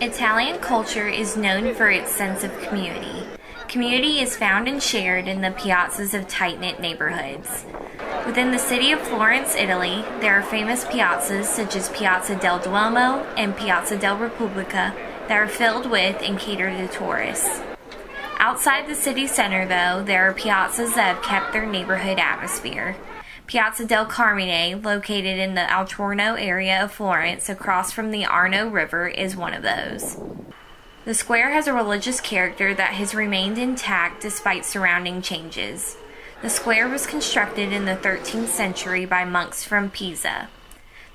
Italian culture is known for its sense of community. Community is found and shared in the piazzas of tight-knit neighborhoods. Within the city of Florence, Italy, there are famous piazzas such as Piazza del Duomo and Piazza della Repubblica that are filled with and cater to tourists. Outside the city center, though, there are piazzas that have kept their neighborhood atmosphere. Piazza del Carmine, located in the Altorno area of Florence across from the Arno River, is one of those. The square has a religious character that has remained intact despite surrounding changes. The square was constructed in the 13th century by monks from Pisa.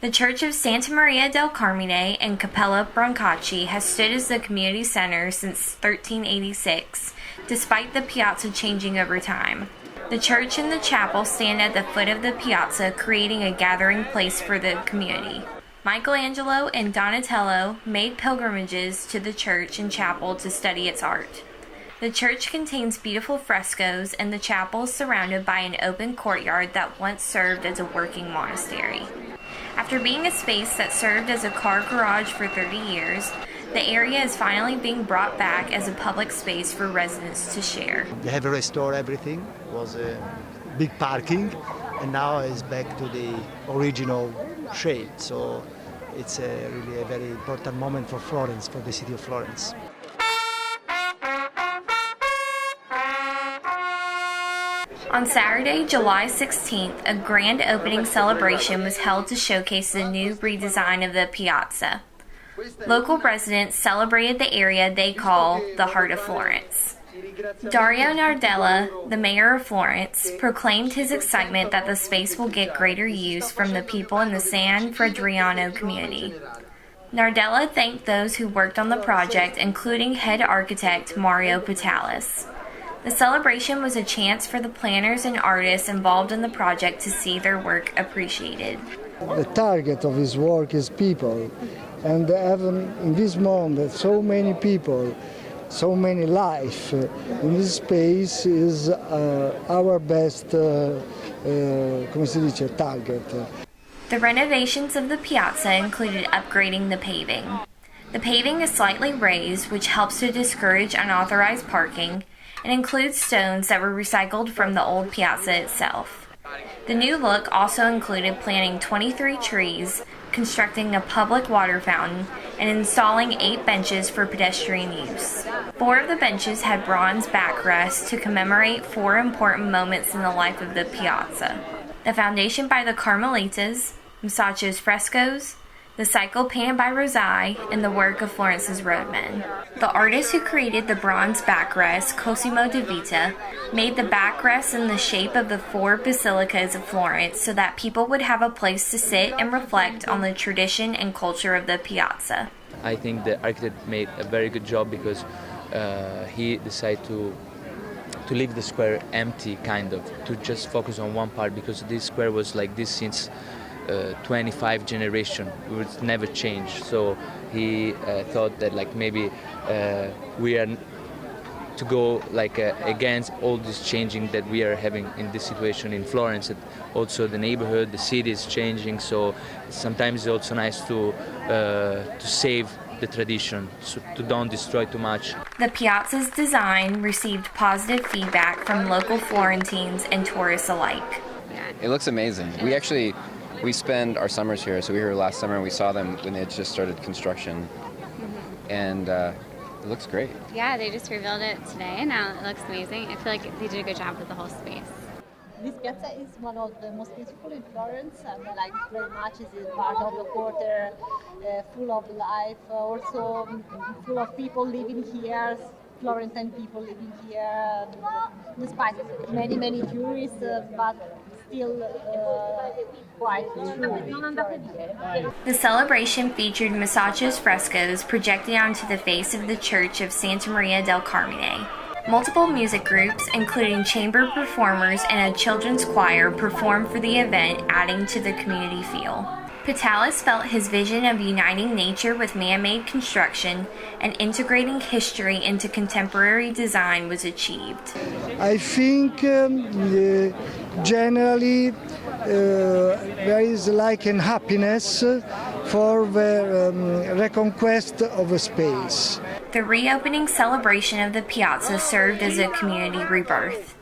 The Church of Santa Maria del Carmine and Cappella Brancacci has stood as the community center since 1386, despite the piazza changing over time. The church and the chapel stand at the foot of the piazza, creating a gathering place for the community. Michelangelo and Donatello made pilgrimages to the church and chapel to study its art. The church contains beautiful frescoes, and the chapel is surrounded by an open courtyard that once served as a working monastery. After being a space that served as a car garage for 30 years, the area is finally being brought back as a public space for residents to share. They have restored everything. It was a big parking, and now it's back to the original shape. So it's really a very important moment for Florence, for the city of Florence. On Saturday, July 16th, a grand opening celebration was held to showcase the new redesign of the piazza. Local residents celebrated the area they call the Heart of Florence. Dario Nardella, the mayor of Florence, proclaimed his excitement that the space will get greater use from the people in the San Fredriano community. Nardella thanked those who worked on the project, including head architect Mario Patalis. The celebration was a chance for the planners and artists involved in the project to see their work appreciated. The target of his work is people, and in this moment so many people, so many life in this space is our best come si dice, target. The renovations of the piazza included upgrading the paving. The paving is slightly raised, which helps to discourage unauthorized parking, and includes stones that were recycled from the old piazza itself. The new look also included planting 23 trees, constructing a public water fountain, and installing 8 benches for pedestrian use. 4 of the benches had bronze backrests to commemorate 4 important moments in the life of the piazza: the foundation by the Carmelitas, Masacci's frescoes, the cycle painted by Rosai, and the work of Florence's roadmen. The artist who created the bronze backrest, Cosimo de Vita, made the backrest in the shape of the 4 basilicas of Florence so that people would have a place to sit and reflect on the tradition and culture of the piazza. I think the architect made a very good job because he decided to leave the square empty, kind of, to just focus on one part, because this square was like this since 25 generation. It would never change. So he thought that like maybe we are to go like against all this changing that we are having in this situation in Florence. And also the neighborhood, the city is changing. So sometimes it's also nice to save the tradition, so to don't destroy too much. The piazza's design received positive feedback from local Florentines and tourists alike. It looks amazing. We spend our summers here, so we were here last summer and we saw them when they had just started construction, and it looks great. Yeah, they just revealed it today and now it looks amazing. I feel like they did a good job with the whole space. This piazza is one of the most beautiful in Florence, and I like it very much. It's part of the quarter, full of life, also full of people living here, Florentine people living here, despite many tourists, but still quite true. The celebration featured Masacci's frescoes projected onto the face of the Church of Santa Maria del Carmine. Multiple music groups, including chamber performers and a children's choir, performed for the event, adding to the community feel. Patalis felt his vision of uniting nature with man-made construction and integrating history into contemporary design was achieved. I think generally there is like an happiness for the reconquest of a space. The reopening celebration of the piazza served as a community rebirth.